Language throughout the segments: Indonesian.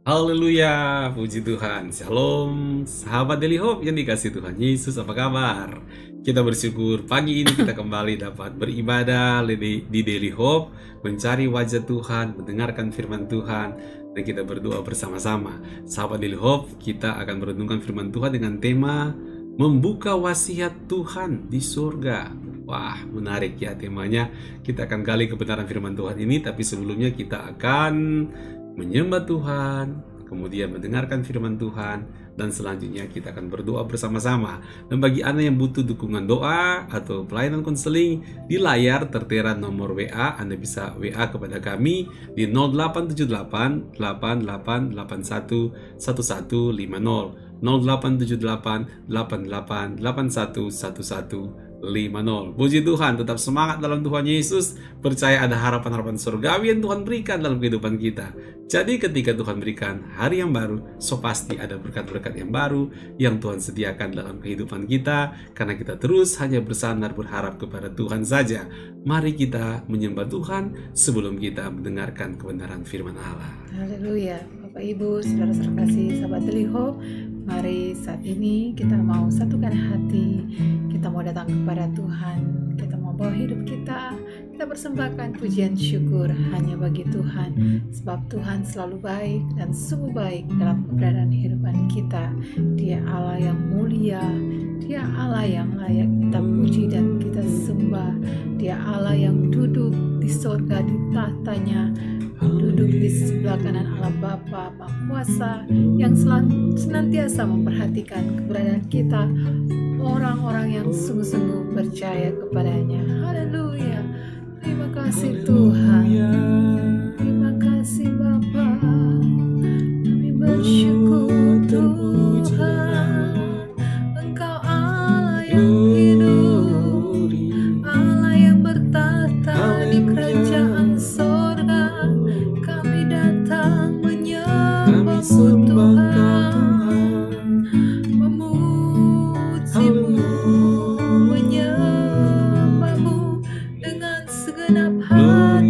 Haleluya, puji Tuhan. Shalom, sahabat Daily Hope yang dikasihi Tuhan Yesus, apa kabar? Kita bersyukur pagi ini kita kembali dapat beribadah di Daily Hope, mencari wajah Tuhan, mendengarkan firman Tuhan, dan kita berdoa bersama-sama. Sahabat Daily Hope, kita akan merenungkan firman Tuhan dengan tema membuka wasiat Tuhan di surga. Wah, menarik ya temanya. Kita akan gali kebenaran firman Tuhan ini, tapi sebelumnya kita akan menyembah Tuhan, kemudian mendengarkan firman Tuhan, dan selanjutnya kita akan berdoa bersama-sama. Dan bagi Anda yang butuh dukungan doa atau pelayanan konseling, di layar tertera nomor WA. Anda bisa WA kepada kami di 0878 8881 1150, 0878 8881 1150. Puji Tuhan, tetap semangat dalam Tuhan Yesus. Percaya ada harapan-harapan surgawi yang Tuhan berikan dalam kehidupan kita. Jadi ketika Tuhan berikan hari yang baru, so pasti ada berkat-berkat yang baru yang Tuhan sediakan dalam kehidupan kita, karena kita terus hanya bersandar berharap kepada Tuhan saja. Mari kita menyembah Tuhan sebelum kita mendengarkan kebenaran firman Allah. Haleluya. Bapak Ibu, saudara-saudara kasih, sahabat Daily Hope, mari saat ini kita mau satukan hati, kita mau datang kepada Tuhan, kita mau bawa hidup kita persembahkan pujian syukur hanya bagi Tuhan, sebab Tuhan selalu baik dan sungguh baik dalam keberadaan kehidupan kita. Dia Allah yang mulia, Dia Allah yang layak kita puji dan kita sembah. Dia Allah yang duduk di surga di tahtanya, duduk di sebelah kanan Allah Bapa Maha Kuasa, yang senantiasa memperhatikan keberadaan kita, orang-orang yang sungguh-sungguh percaya kepadanya. Haleluya. Terima kasih Tuhan, terima kasih Bapa, kami bersyukur Tuhan, Engkau Allah yang hidup, Allah yang bertahta di kerajaan sorga. Kami datang menyembah-Mu Tuhan, memuji-Mu, menyembah-Mu dengan segenap hati.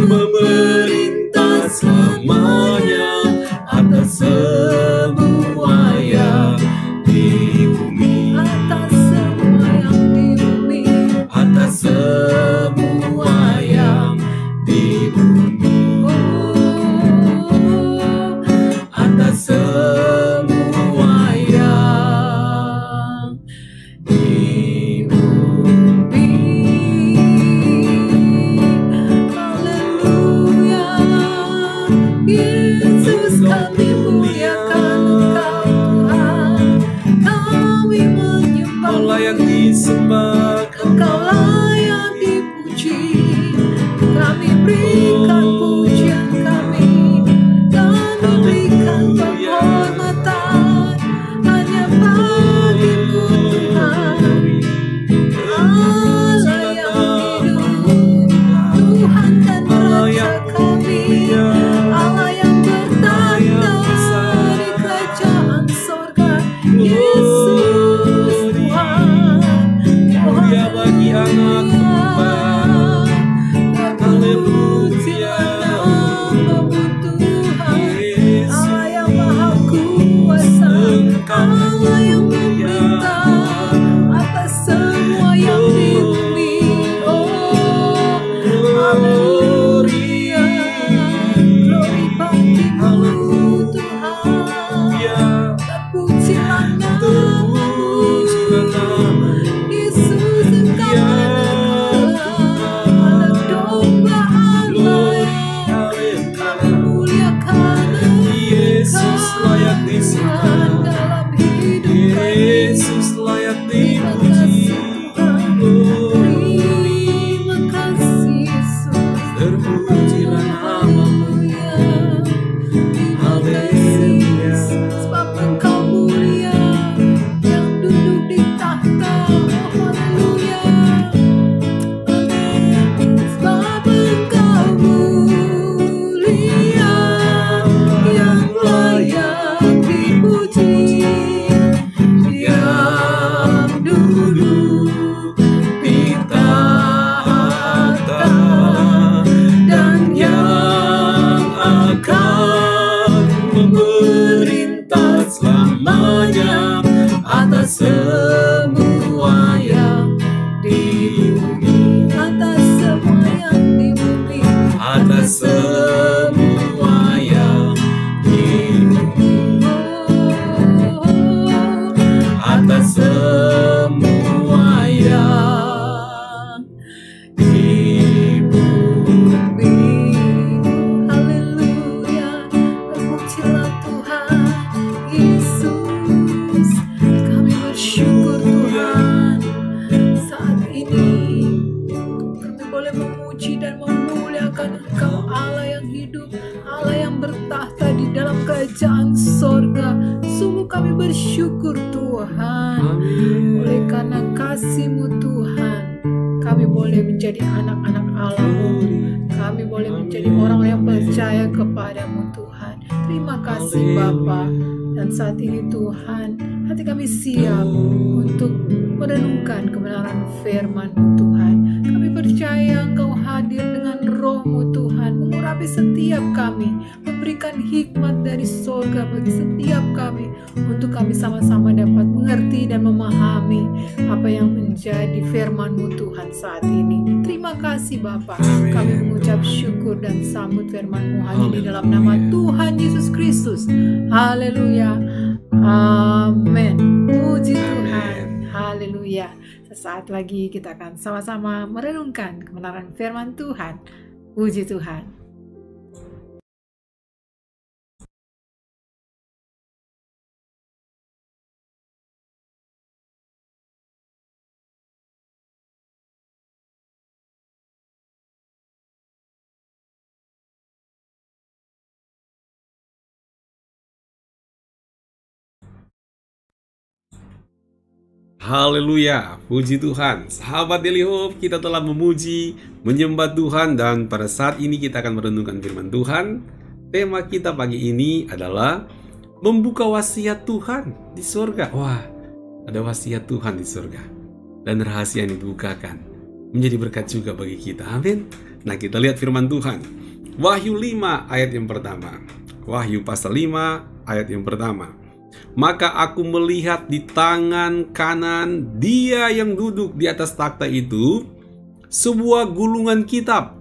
memerintah selamanya atas semua yang di bumi, atas semua yang di bumi, atas semua yang di bumi, atas semua yang di bumi. Haleluya, Yesus kami muliakan Engkau Tuhan, kami menyembah Kau layak disembah, Engkau layak dipuji, kami berikan pujian kami berikan penghormatan hanya bagimu Tuhan, Allah yang hidup, Tuhan dan Raja kami, Allah yang bertanda di kerajaan sorga, Yesus Tuhan, mulia bagi anak Tuhan. Haleluya, namamu Tuhan, Allah yang maha kuasa, Allah yang memerintah atas semua yang di bumi. Oh, haleluya, glory bagimu Tuhan, terpujilah namamu, Yesus Engkau anak domba Allah, kami muliakan Yesus layak Tuhan disembah, dalam hidup kami. Yesus layak Terima dipuji. kasih Tuhan, terima kasih Yesus. Terpujilah namamu, Terima kasih Yesus, sebab Engkau mulia yang duduk di tahta. Oh, haleluya. Amin. Sebab Engkau mulia yang layak dipuji, yang duduk di tahta dan yang akan memerintah selamanya atas semua yang di bumi, atas semua yang di bumi, atas semua yang di bumi, atas semua yang di bumi. Haleluya, terpujilah Tuhan Yesus. Kami bersyukur Tuhan, saat ini kami boleh memuji dan memuliakan Engkau, Allah yang hidup, Allah yang bertahta di dalam kerajaan sorga. Sungguh kami bersyukur Tuhan, oleh karena kasih-Mu Tuhan, kami boleh menjadi anak-anak Allah-Mu, kami boleh menjadi orang yang percaya kepadamu Tuhan. Terima kasih Bapa. Dan saat ini Tuhan, hati kami siap untuk merenungkan kebenaran firman-Mu Tuhan. Kami percaya Engkau hadir dengan roh-Mu Tuhan, mengurapi setiap kami, memberikan hikmat dari surga bagi setiap kami, untuk kami sama-sama dapat mengerti dan memahami apa yang menjadi firman-Mu Tuhan saat ini. Terima kasih Bapa. Kami mengucap syukur dan sambut firman-Mu hanya di dalam nama Tuhan Yesus Kristus. Haleluya. Amin. Puji Tuhan. Haleluya. Sesaat lagi kita akan sama-sama merenungkan kebenaran firman Tuhan. Puji Tuhan. Haleluya, puji Tuhan. Sahabat Daily Hope, kita telah memuji, menyembah Tuhan, dan pada saat ini kita akan merenungkan firman Tuhan. Tema kita pagi ini adalah membuka wasiat Tuhan di surga. Wah, ada wasiat Tuhan di surga, dan rahasia yang dibukakan menjadi berkat juga bagi kita. Amin. Nah, kita lihat firman Tuhan. Wahyu 5 ayat yang pertama. Wahyu pasal 5 ayat yang pertama. Maka aku melihat di tangan kanan Dia yang duduk di atas takhta itu sebuah gulungan kitab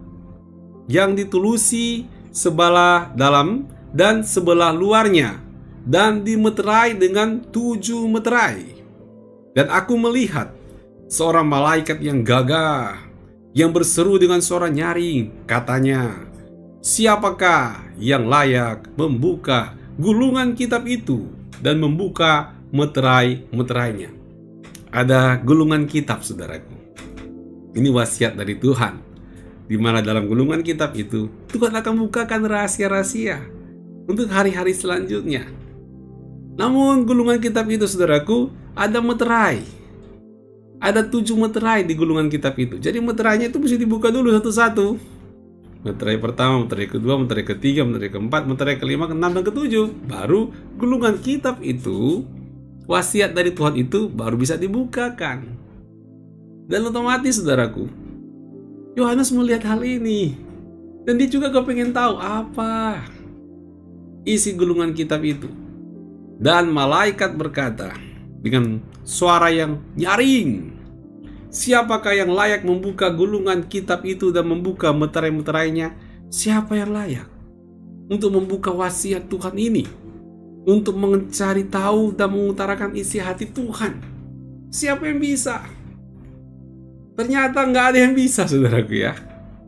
yang ditulusi sebelah dalam dan sebelah luarnya, dan dimeterai dengan 7 meterai. Dan aku melihat seorang malaikat yang gagah, yang berseru dengan suara nyaring, katanya, siapakah yang layak membuka gulungan kitab itu dan membuka meterai-meterainya? Ada gulungan kitab, saudaraku. Ini wasiat dari Tuhan, di mana dalam gulungan kitab itu Tuhan akan bukakan rahasia-rahasia untuk hari-hari selanjutnya. Namun gulungan kitab itu, saudaraku, ada meterai. Ada 7 meterai di gulungan kitab itu. Jadi meterainya itu mesti dibuka dulu satu-satu. Meterai pertama, meterai kedua, meterai ketiga, meterai keempat, meterai kelima, keenam, dan ketujuh. Baru gulungan kitab itu, wasiat dari Tuhan itu baru bisa dibukakan. Dan otomatis, saudaraku, Yohanes melihat hal ini. Dan dia juga kepengen tahu apa isi gulungan kitab itu. Dan malaikat berkata dengan suara yang nyaring, siapakah yang layak membuka gulungan kitab itu dan membuka meterai-meterainya? Siapa yang layak untuk membuka wasiat Tuhan ini, untuk mencari tahu dan mengutarakan isi hati Tuhan? Siapa yang bisa? Ternyata nggak ada yang bisa, saudaraku ya.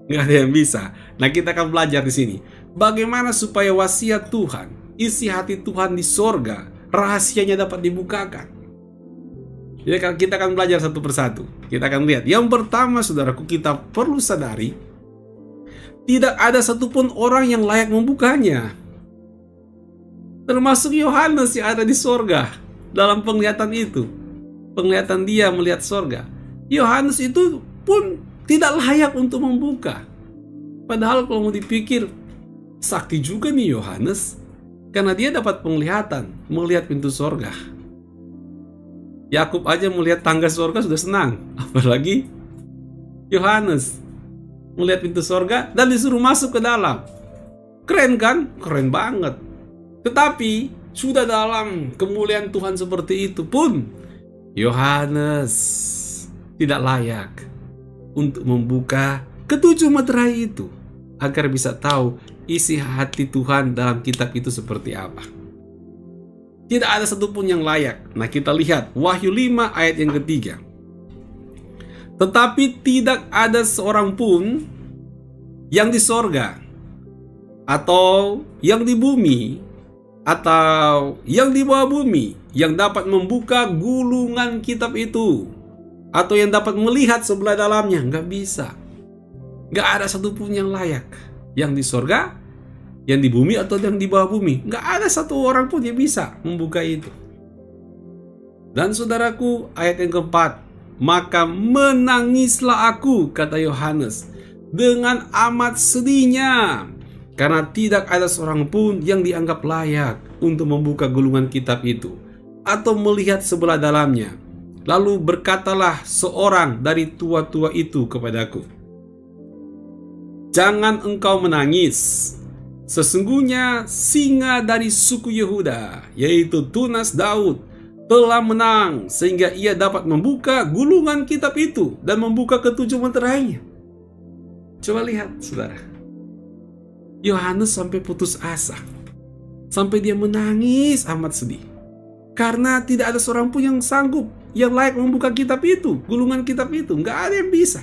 Nggak ada yang bisa. Nah, kita akan belajar di sini bagaimana supaya wasiat Tuhan, isi hati Tuhan di sorga, rahasianya dapat dibukakan. Jadi kita akan belajar satu persatu. Kita akan lihat. Yang pertama, saudaraku, kita perlu sadari tidak ada satupun orang yang layak membukanya, termasuk Yohanes yang ada di sorga. Dalam penglihatan itu, penglihatan dia melihat sorga, Yohanes itu pun tidak layak untuk membuka. Padahal kalau mau dipikir, sakti juga nih Yohanes, karena dia dapat penglihatan, melihat pintu sorga. Yakub aja melihat tangga sorga sudah senang, apalagi Yohanes melihat pintu sorga dan disuruh masuk ke dalam. Keren kan? Keren banget. Tetapi sudah dalam kemuliaan Tuhan seperti itu pun, Yohanes tidak layak untuk membuka ke-7 meterai itu agar bisa tahu isi hati Tuhan dalam kitab itu seperti apa. Tidak ada satupun yang layak. Nah, kita lihat Wahyu 5 ayat yang ketiga. Tetapi tidak ada seorang pun yang di sorga, atau yang di bumi, atau yang di bawah bumi, yang dapat membuka gulungan kitab itu, atau yang dapat melihat sebelah dalamnya. Nggak bisa. Nggak ada satupun yang layak. Yang di sorga, yang di bumi, atau yang di bawah bumi. Nggak ada satu orang pun yang bisa membuka itu. Dan saudaraku, ayat yang keempat, maka menangislah aku, kata Yohanes, dengan amat sedihnya, karena tidak ada seorang pun yang dianggap layak untuk membuka gulungan kitab itu, atau melihat sebelah dalamnya. Lalu berkatalah seorang dari tua-tua itu kepadaku, jangan engkau menangis. Sesungguhnya singa dari suku Yehuda, yaitu tunas Daud, telah menang sehingga ia dapat membuka gulungan kitab itu dan membuka ke-7 meterainya. Coba lihat, saudara. Yohanes sampai putus asa, sampai dia menangis amat sedih, karena tidak ada seorang pun yang sanggup, yang layak membuka kitab itu, gulungan kitab itu. Nggak ada yang bisa.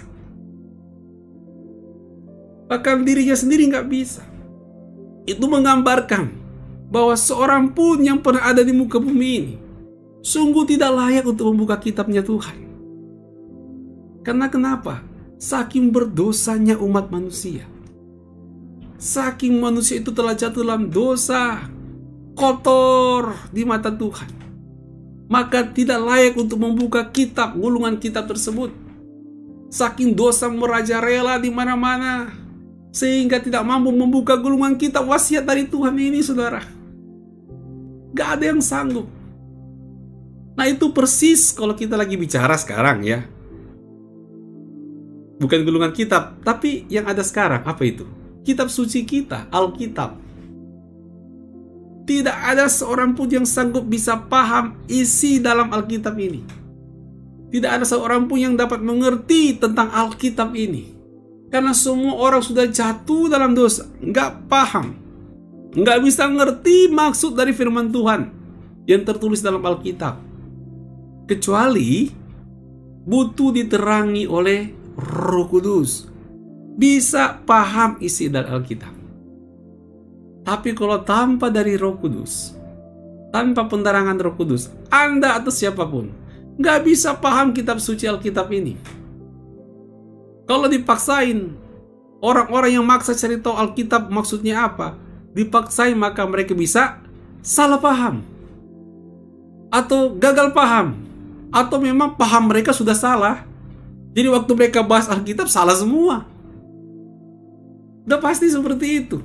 Bahkan dirinya sendiri nggak bisa. Itu menggambarkan bahwa seorang pun yang pernah ada di muka bumi ini sungguh tidak layak untuk membuka kitabnya Tuhan. Karena kenapa? Saking berdosanya umat manusia. Saking manusia itu telah jatuh dalam dosa, kotor di mata Tuhan, maka tidak layak untuk membuka kitab, gulungan kitab tersebut. Saking dosa merajalela di mana-mana, sehingga tidak mampu membuka gulungan kitab wasiat dari Tuhan ini, saudara. Gak ada yang sanggup. Nah, itu persis kalau kita lagi bicara sekarang ya. Bukan gulungan kitab, tapi yang ada sekarang. Apa itu? Kitab suci kita, Alkitab. Tidak ada seorang pun yang sanggup bisa paham isi dalam Alkitab ini. Tidak ada seorang pun yang dapat mengerti tentang Alkitab ini. Karena semua orang sudah jatuh dalam dosa. Nggak paham. Nggak bisa ngerti maksud dari firman Tuhan yang tertulis dalam Alkitab. Kecuali butuh diterangi oleh Roh Kudus. Bisa paham isi dari Alkitab. Tapi kalau tanpa dari Roh Kudus, tanpa penerangan Roh Kudus, Anda atau siapapun nggak bisa paham kitab suci Alkitab ini. Kalau dipaksain, orang-orang yang maksa cari tahu Alkitab maksudnya apa, dipaksain maka mereka bisa salah paham. Atau gagal paham. Atau memang paham mereka sudah salah. Jadi waktu mereka bahas Alkitab salah semua. Udah pasti seperti itu.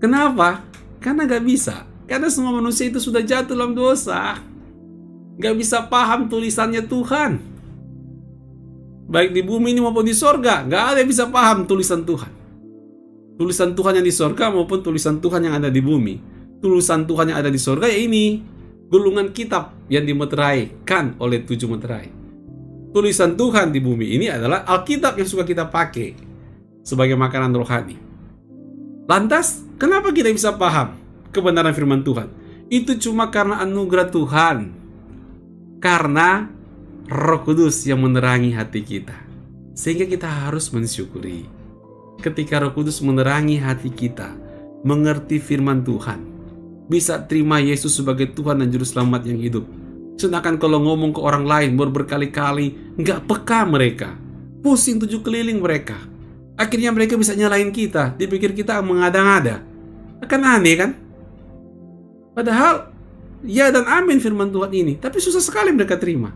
Kenapa? Karena gak bisa. Karena semua manusia itu sudah jatuh dalam dosa. Gak bisa paham tulisannya Tuhan. Baik di bumi ini maupun di sorga. Gak ada yang bisa paham tulisan Tuhan. Tulisan Tuhan yang di sorga maupun tulisan Tuhan yang ada di bumi. Tulisan Tuhan yang ada di sorga ya ini. Gulungan kitab yang dimeteraikan oleh 7 meterai. Tulisan Tuhan di bumi ini adalah Alkitab yang suka kita pakai sebagai makanan rohani. Lantas, kenapa kita bisa paham kebenaran firman Tuhan? Itu cuma karena anugerah Tuhan. Karena Roh Kudus yang menerangi hati kita. Sehingga kita harus mensyukuri. Ketika Roh Kudus menerangi hati kita, mengerti firman Tuhan, bisa terima Yesus sebagai Tuhan dan Juru Selamat yang hidup. Sedangkan kalau ngomong ke orang lain berkali-kali, nggak peka mereka. Pusing 7 keliling mereka. Akhirnya mereka bisa nyalain kita. Dipikir kita mengada-ngada. Akan aneh kan? Padahal, ya dan amin firman Tuhan ini. Tapi susah sekali mereka terima.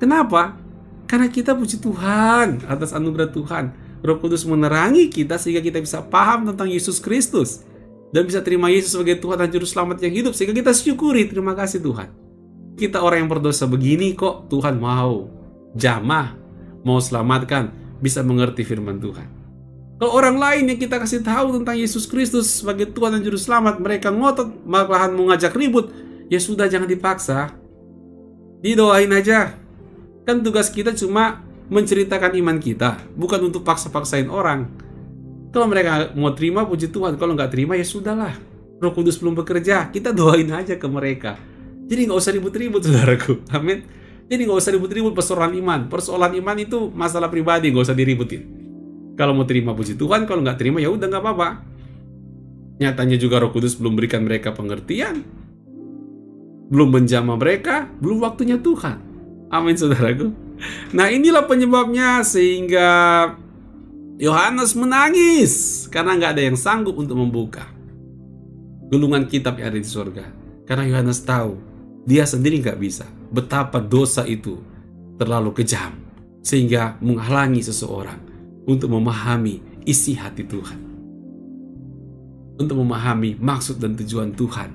Kenapa? Karena kita puji Tuhan atas anugerah Tuhan. Roh Kudus menerangi kita sehingga kita bisa paham tentang Yesus Kristus. Dan bisa terima Yesus sebagai Tuhan dan Juru Selamat yang hidup. Sehingga kita syukuri, terima kasih Tuhan. Kita orang yang berdosa begini kok Tuhan mau jamah, mau selamatkan, bisa mengerti firman Tuhan. Kalau orang lain yang kita kasih tahu tentang Yesus Kristus sebagai Tuhan dan Juru Selamat, mereka ngotot malahan mau ngajak ribut, ya sudah jangan dipaksa. Didoain aja. Kan tugas kita cuma menceritakan iman kita, bukan untuk paksa-paksain orang. Kalau mereka mau terima, puji Tuhan. Kalau nggak terima, ya sudahlah. Roh Kudus belum bekerja, kita doain aja ke mereka. Jadi nggak usah ribut-ribut, saudaraku. Amin. Jadi nggak usah ribut-ribut persoalan iman. Persoalan iman itu masalah pribadi, nggak usah diributin. Kalau mau terima, puji Tuhan. Kalau nggak terima, ya udah nggak apa-apa. Nyatanya juga Roh Kudus belum berikan mereka pengertian, belum menjamah mereka, belum waktunya Tuhan. Amin, saudaraku. Nah, inilah penyebabnya sehingga Yohanes menangis karena nggak ada yang sanggup untuk membuka gulungan kitab yang ada di surga. Karena Yohanes tahu dia sendiri nggak bisa. Betapa dosa itu terlalu kejam sehingga menghalangi seseorang untuk memahami isi hati Tuhan, untuk memahami maksud dan tujuan Tuhan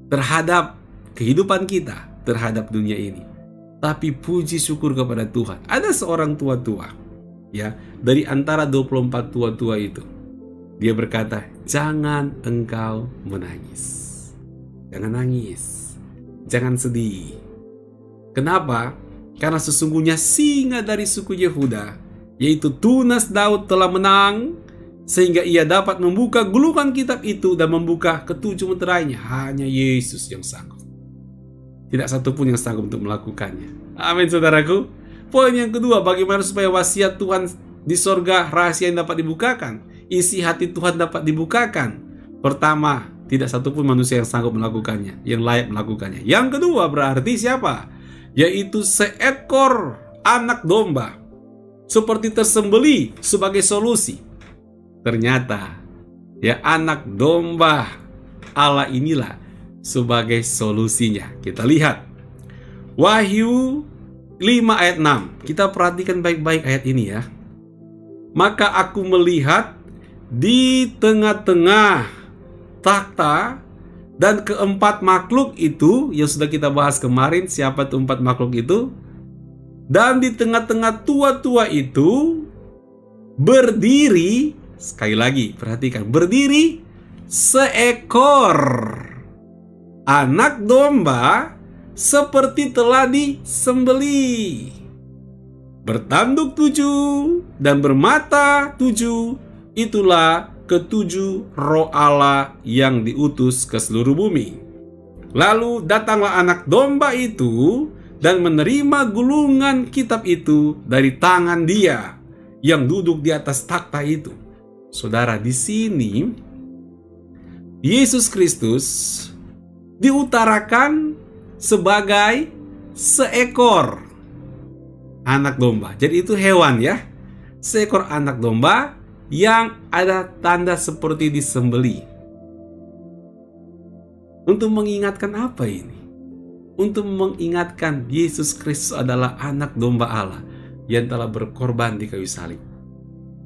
terhadap kehidupan kita, terhadap dunia ini. Tapi puji syukur kepada Tuhan, ada seorang tua-tua, ya, dari antara 24 tua-tua itu. Dia berkata, jangan engkau menangis. Jangan nangis. Jangan sedih. Kenapa? Karena sesungguhnya singa dari suku Yehuda, yaitu tunas Daud, telah menang, sehingga ia dapat membuka gulungan kitab itu dan membuka ketujuh meterainya. Hanya Yesus yang sanggup. Tidak satu pun yang sanggup untuk melakukannya. Amin, saudaraku. Poin yang kedua, bagaimana supaya wasiat Tuhan di sorga, rahasia yang dapat dibukakan, isi hati Tuhan dapat dibukakan. Pertama, tidak satu pun manusia yang sanggup melakukannya, yang layak melakukannya. Yang kedua berarti siapa? Yaitu seekor anak domba, seperti tersembelih sebagai solusi. Ternyata, ya, anak domba Allah inilah sebagai solusinya. Kita lihat Wahyu 5 ayat 6. Kita perhatikan baik-baik ayat ini ya. Maka aku melihat di tengah-tengah takhta dan keempat makhluk itu, yang sudah kita bahas kemarin, siapa itu empat makhluk itu? Dan di tengah-tengah tua-tua itu berdiri, sekali lagi perhatikan, berdiri seekor anak domba seperti telah disembelih, bertanduk 7 dan bermata 7. Itulah ketujuh roh Allah yang diutus ke seluruh bumi. Lalu datanglah anak domba itu dan menerima gulungan kitab itu dari tangan dia yang duduk di atas takhta itu. Saudara, di sini Yesus Kristus diutarakan sebagai seekor anak domba. Jadi itu hewan ya. Seekor anak domba yang ada tanda seperti disembelih. Untuk mengingatkan apa ini? Untuk mengingatkan Yesus Kristus adalah anak domba Allah yang telah berkorban di kayu salib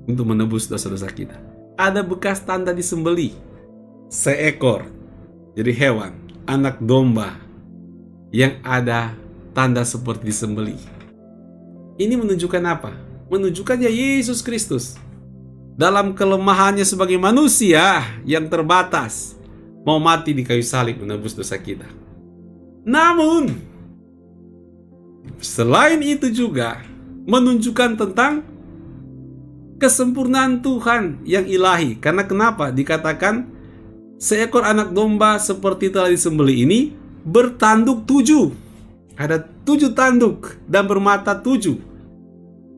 untuk menebus dosa-dosa kita. Ada bekas tanda disembelih. Seekor, jadi hewan, anak domba yang ada tanda seperti disembelih. Ini menunjukkan apa? Menunjukkannya Yesus Kristus dalam kelemahannya sebagai manusia yang terbatas mau mati di kayu salib menebus dosa kita. Namun selain itu juga menunjukkan tentang kesempurnaan Tuhan yang ilahi. Karena kenapa? Dikatakan seekor anak domba seperti telah disembelih ini bertanduk 7. Ada 7 tanduk dan bermata 7.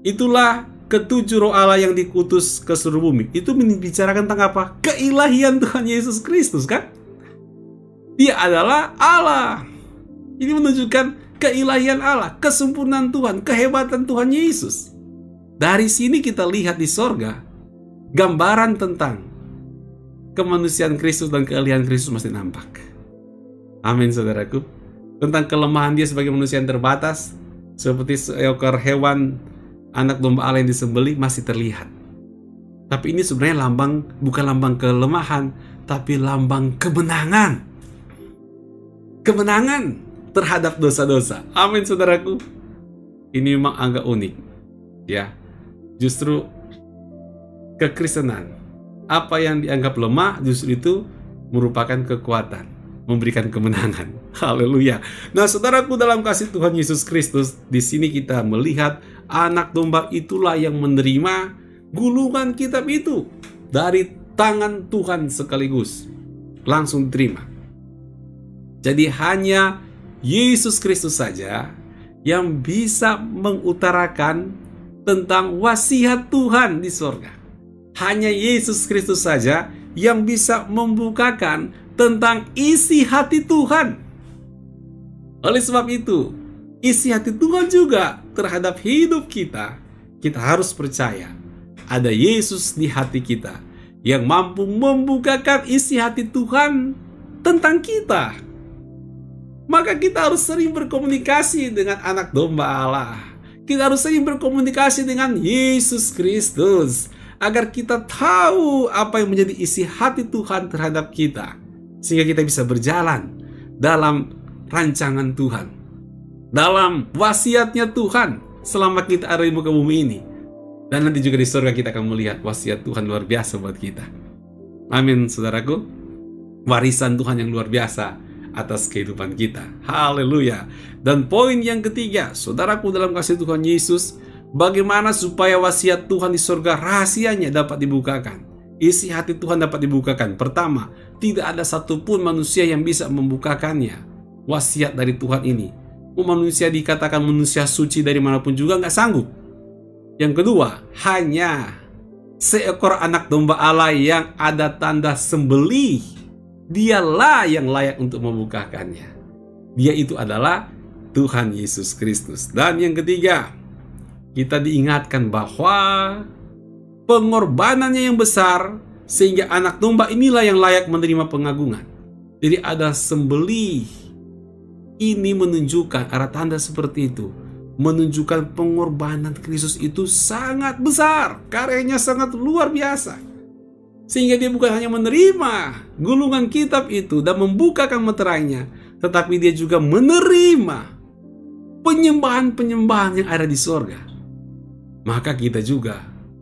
Itulah ketujuh roh Allah yang dikutus ke seluruh bumi. Itu membicarakan tentang apa? Keilahian Tuhan Yesus Kristus, kan? Dia adalah Allah. Ini menunjukkan keilahian Allah, kesempurnaan Tuhan, kehebatan Tuhan Yesus. Dari sini kita lihat di sorga gambaran tentang kemanusiaan Kristus dan kealihan Kristus masih nampak. Amin, saudaraku. Tentang kelemahan dia sebagai manusia yang terbatas, seperti seekor hewan anak domba Allah yang disembelih masih terlihat. Tapi ini sebenarnya bukan lambang kelemahan, tapi lambang kemenangan. Kemenangan terhadap dosa-dosa. Amin, saudaraku. Ini memang agak unik, ya. Justru kekristenan, apa yang dianggap lemah justru itu merupakan kekuatan, memberikan kemenangan. Haleluya. Nah, saudaraku, dalam kasih Tuhan Yesus Kristus, di sini kita melihat anak domba itulah yang menerima gulungan kitab itu dari tangan Tuhan sekaligus. Langsung diterima. Jadi hanya Yesus Kristus saja yang bisa mengutarakan tentang wasiat Tuhan di sorga. Hanya Yesus Kristus saja yang bisa membukakan tentang isi hati Tuhan. Oleh sebab itu, isi hati Tuhan juga terhadap hidup kita, kita harus percaya ada Yesus di hati kita yang mampu membukakan isi hati Tuhan tentang kita. Maka kita harus sering berkomunikasi dengan anak domba Allah. Kita harus sering berkomunikasi dengan Yesus Kristus agar kita tahu apa yang menjadi isi hati Tuhan terhadap kita, sehingga kita bisa berjalan dalam rancangan Tuhan, dalam wasiatnya Tuhan selama kita ada di muka bumi ini. Dan nanti juga di surga kita akan melihat wasiat Tuhan luar biasa buat kita. Amin, saudaraku. Warisan Tuhan yang luar biasa atas kehidupan kita. Haleluya. Dan poin yang ketiga, saudaraku, dalam kasih Tuhan Yesus, bagaimana supaya wasiat Tuhan di surga rahasianya dapat dibukakan, isi hati Tuhan dapat dibukakan. Pertama, tidak ada satupun manusia yang bisa membukakannya, wasiat dari Tuhan ini. Manusia dikatakan manusia suci dari manapun juga nggak sanggup. Yang kedua, hanya seekor anak domba Allah yang ada tanda sembelih, dialah yang layak untuk membukakannya. Dia itu adalah Tuhan Yesus Kristus. Dan yang ketiga, kita diingatkan bahwa pengorbanannya yang besar, sehingga anak domba inilah yang layak menerima pengagungan. Jadi ada sembelih. Ini menunjukkan arah tanda seperti itu, menunjukkan pengorbanan Kristus itu sangat besar, karyanya sangat luar biasa, sehingga dia bukan hanya menerima gulungan kitab itu dan membukakan meterainya, tetapi dia juga menerima penyembahan-penyembahan yang ada di sorga, maka kita juga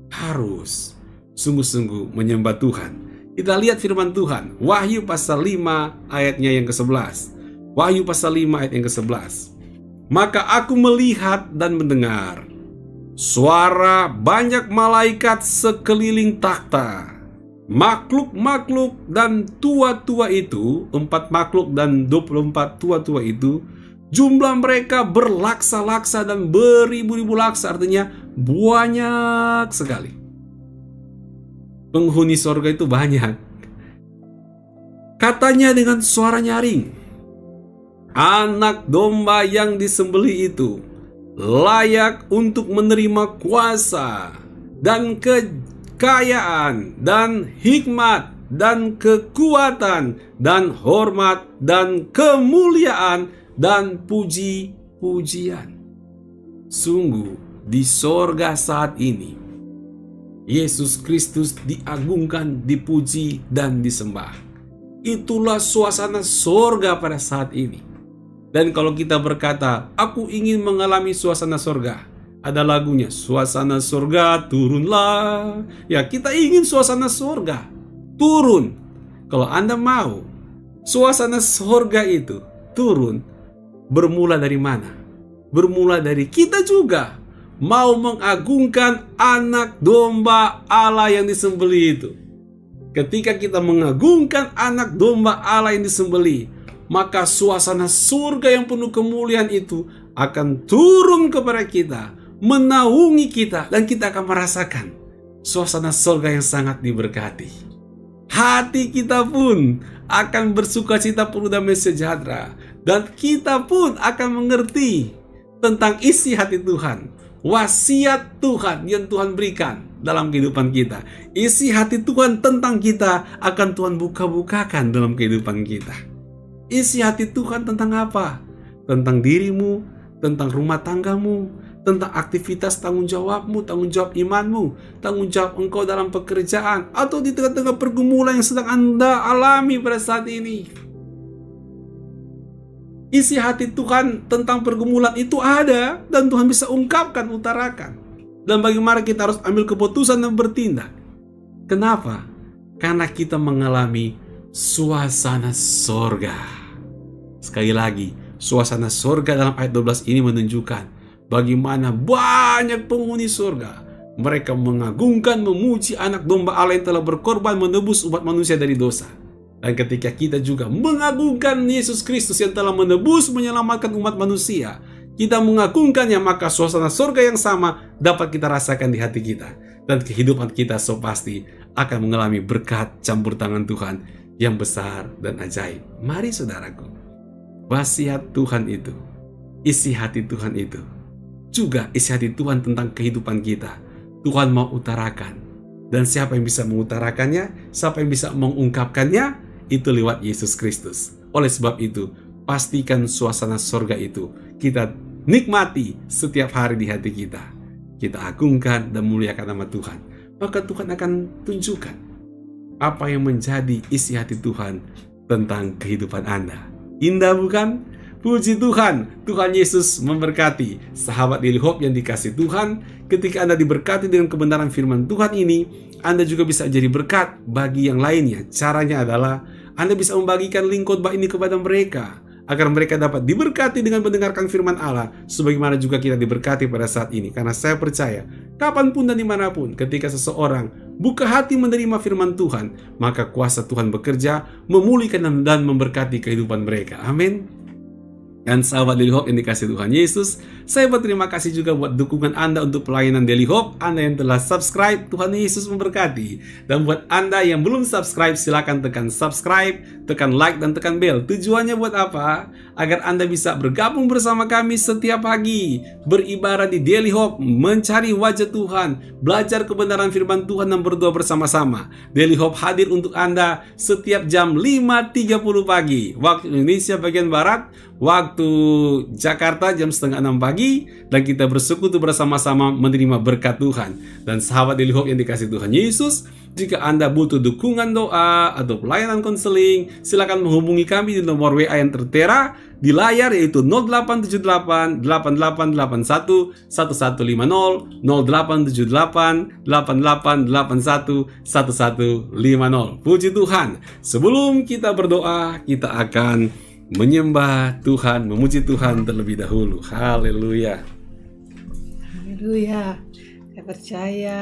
harus sungguh-sungguh menyembah Tuhan. Kita lihat firman Tuhan, Wahyu pasal 5 ayatnya yang ke-11. Wahyu pasal 5 ayat yang ke-11. Maka aku melihat dan mendengar suara banyak malaikat sekeliling takhta. Makhluk-makhluk dan tua-tua itu, 4 makhluk dan 24 tua-tua itu, jumlah mereka berlaksa-laksa dan beribu-ribu laksa, artinya banyak sekali. Penghuni sorga itu banyak. Katanya dengan suara nyaring, Anak domba yang disembelih itu layak untuk menerima kuasa dan kekayaan dan hikmat dan kekuatan dan hormat dan kemuliaan dan puji-pujian. Sungguh di sorga saat ini Yesus Kristus diagungkan, dipuji dan disembah. Itulah suasana sorga pada saat ini. Dan kalau kita berkata, aku ingin mengalami suasana sorga, ada lagunya, suasana sorga turunlah. Ya, kita ingin suasana sorga turun. Kalau Anda mau suasana sorga itu turun, bermula dari mana? Bermula dari kita juga mau mengagungkan anak domba Allah yang disembelih itu. Ketika kita mengagungkan anak domba Allah yang disembelih, maka suasana surga yang penuh kemuliaan itu akan turun kepada kita, menaungi kita, dan kita akan merasakan suasana surga yang sangat diberkati. Hati kita pun akan bersukacita penuh damai sejahtera, dan kita pun akan mengerti tentang isi hati Tuhan, wasiat Tuhan yang Tuhan berikan dalam kehidupan kita. Isi hati Tuhan tentang kita akan Tuhan buka-bukakan dalam kehidupan kita. Isi hati Tuhan tentang apa? Tentang dirimu, tentang rumah tanggamu, tentang aktivitas tanggung jawabmu, tanggung jawab imanmu, tanggung jawab engkau dalam pekerjaan, atau di tengah-tengah pergumulan yang sedang Anda alami pada saat ini. Isi hati Tuhan tentang pergumulan itu ada, dan Tuhan bisa ungkapkan, utarakan. Dan bagaimana kita harus ambil keputusan dan bertindak. Kenapa? Karena kita mengalami suasana sorga. Sekali lagi, suasana sorga dalam ayat 12 ini menunjukkan bagaimana banyak penghuni sorga. Mereka mengagungkan, memuji anak domba Allah yang telah berkorban menebus umat manusia dari dosa. Dan ketika kita juga mengagungkan Yesus Kristus yang telah menebus, menyelamatkan umat manusia, kita mengagungkannya, maka suasana sorga yang sama dapat kita rasakan di hati kita. Dan kehidupan kita so pasti akan mengalami berkat campur tangan Tuhan yang besar dan ajaib. Mari saudaraku, wasiat Tuhan itu, isi hati Tuhan itu, juga isi hati Tuhan tentang kehidupan kita, Tuhan mau utarakan. Dan siapa yang bisa mengutarakannya, siapa yang bisa mengungkapkannya, itu lewat Yesus Kristus. Oleh sebab itu, pastikan suasana sorga itu kita nikmati setiap hari di hati kita. Kita agungkan dan muliakan nama Tuhan. Maka Tuhan akan tunjukkan apa yang menjadi isi hati Tuhan tentang kehidupan Anda. Indah bukan? Puji Tuhan, Tuhan Yesus memberkati. Sahabat Daily Hope yang dikasihi Tuhan, ketika Anda diberkati dengan kebenaran firman Tuhan ini, Anda juga bisa jadi berkat bagi yang lainnya. Caranya adalah Anda bisa membagikan link khotbah ini kepada mereka, agar mereka dapat diberkati dengan mendengarkan firman Allah, sebagaimana juga kita diberkati pada saat ini. Karena saya percaya, kapanpun dan dimanapun, ketika seseorang buka hati menerima firman Tuhan, maka kuasa Tuhan bekerja, memulihkan dan memberkati kehidupan mereka. Amin. Dan sahabat Daily Hope yang dikasihi Tuhan Yesus, saya berterima kasih juga buat dukungan Anda untuk pelayanan Daily Hope. Anda yang telah subscribe, Tuhan Yesus memberkati. Dan buat Anda yang belum subscribe, silakan tekan subscribe, tekan like, dan tekan bell. Tujuannya buat apa? Agar Anda bisa bergabung bersama kami setiap pagi, beribadah di Daily Hope, mencari wajah Tuhan, belajar kebenaran firman Tuhan, dan berdoa bersama-sama. Daily Hope hadir untuk Anda setiap jam 5.30 pagi, waktu Indonesia bagian Barat, waktu Jakarta jam 5:30 pagi, dan kita bersekutu bersama-sama menerima berkat Tuhan. Dan sahabat Daily Hope yang dikasihi Tuhan Yesus, jika Anda butuh dukungan doa atau pelayanan konseling, silakan menghubungi kami di nomor WA yang tertera. di layar, yaitu 0878 8881 1150, 0878 8881 1150. Puji Tuhan. Sebelum kita berdoa, kita akan menyembah Tuhan, memuji Tuhan terlebih dahulu. Haleluya. Haleluya. Saya percaya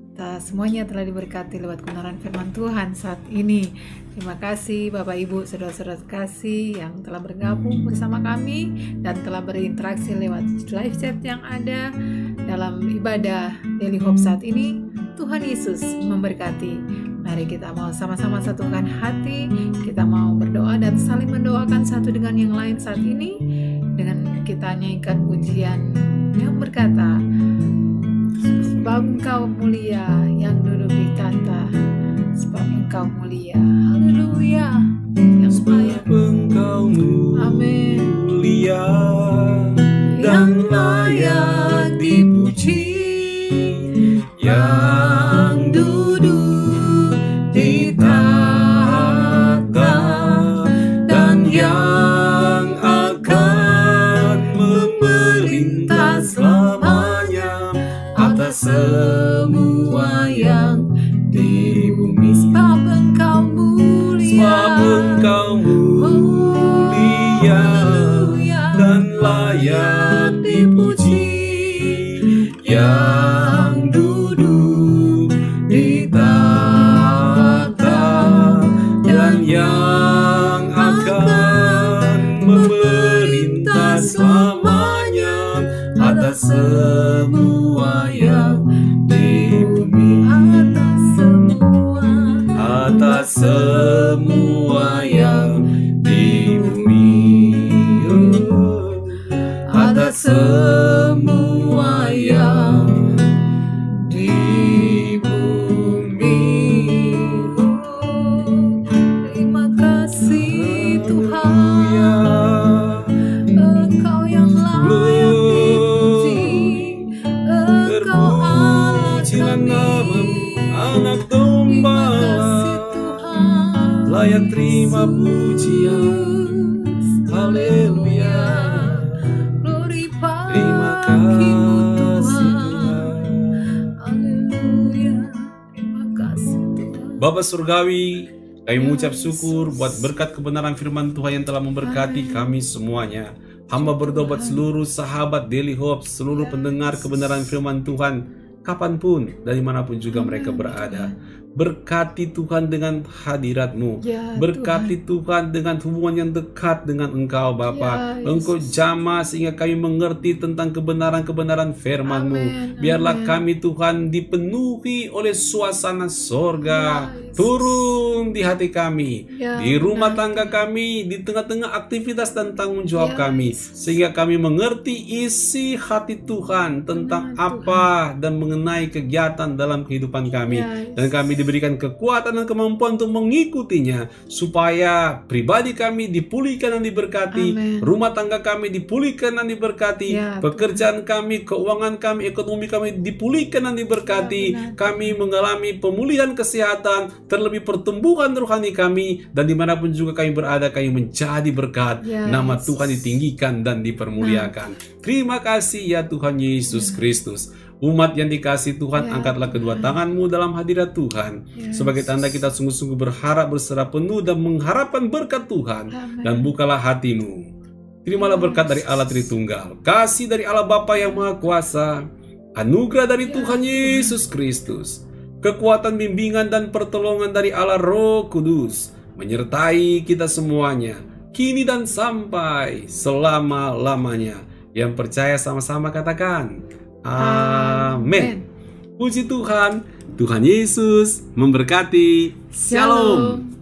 kita semuanya telah diberkati lewat kebenaran firman Tuhan saat ini. Terima kasih Bapak Ibu, saudara-saudara kasih yang telah bergabung bersama kami dan telah berinteraksi lewat live chat yang ada dalam ibadah Daily Hope saat ini. Tuhan Yesus memberkati. Mari kita mau sama-sama satukan hati, kita mau berdoa dan saling mendoakan satu dengan yang lain saat ini, dengan kita nyanyikan pujian yang berkata, sebab Engkau mulia yang duduk di tahta, sebab Engkau mulia. Haleluya. Yang layak. Engkau mulia dan layak dipuji, yang duduk di tahta dan yang akan memerintah selamanya atas semua yang di bumi. Sebab Engkau mulia, Sebab Engkau mulia dan layak dipuji, yang duduk di tahta dan yang akan memerintah selamanya atas semua yang di bumi. Atas semua yang di bumi, atas semua yang di bumi. terima kasih Tuhan, Engkau yang layak dipuji, Engkau Allah kami. Anak domba layak terima pujian. Haleluya. Terima kasih Tuhan. Haleluya. Terima kasih Tuhan. Bapa Surgawi, kami mengucap syukur buat berkat kebenaran firman Tuhan yang telah memberkati kami semuanya. Hamba berdoa buat seluruh sahabat Daily Hope, seluruh pendengar kebenaran firman Tuhan, kapanpun, dari manapun juga mereka berada. Berkati Tuhan dengan hadirat-Mu. Ya, Berkati Tuhan dengan hubungan yang dekat dengan Engkau Bapa. Ya, Engkau Yesus. jamah sehingga kami mengerti tentang kebenaran-kebenaran firman-Mu. Amin, Biarlah amin. kami Tuhan dipenuhi oleh suasana sorga. Ya, Yesus. Turun di hati kami, Ya, di rumah benar. tangga kami, di tengah-tengah aktivitas dan tanggung jawab Ya, kami, Yesus. sehingga kami mengerti isi hati Tuhan tentang Benar, apa dan mengenai kegiatan dalam kehidupan kami. Ya, Yesus. Dan kami diberikan kekuatan dan kemampuan untuk mengikutinya, supaya pribadi kami dipulihkan dan diberkati, Amin. rumah tangga kami dipulihkan dan diberkati, Ya, pekerjaan kami, keuangan kami, ekonomi kami dipulihkan dan diberkati. Ya, benar. Kami mengalami pemulihan kesehatan, terlebih pertumbuhan rohani kami, dan dimanapun juga kami berada, kami menjadi berkat. Ya, Nama Yesus. Tuhan ditinggikan dan dipermuliakan. Terima kasih ya Tuhan Yesus Kristus. Umat yang dikasih Tuhan, Ya, angkatlah kedua tanganmu dalam hadirat Tuhan. Ya, Sebagai tanda kita sungguh-sungguh berharap berserah penuh dan mengharapkan berkat Tuhan. Amin. Dan bukalah hatimu. Terimalah berkat dari Allah Tritunggal, kasih dari Allah Bapa yang Maha Kuasa, anugerah dari Tuhan Yesus Kristus, kekuatan bimbingan dan pertolongan dari Allah Roh Kudus, menyertai kita semuanya, kini dan sampai selama-lamanya. Yang percaya sama-sama katakan, amin. Puji Tuhan, Tuhan Yesus memberkati. Shalom.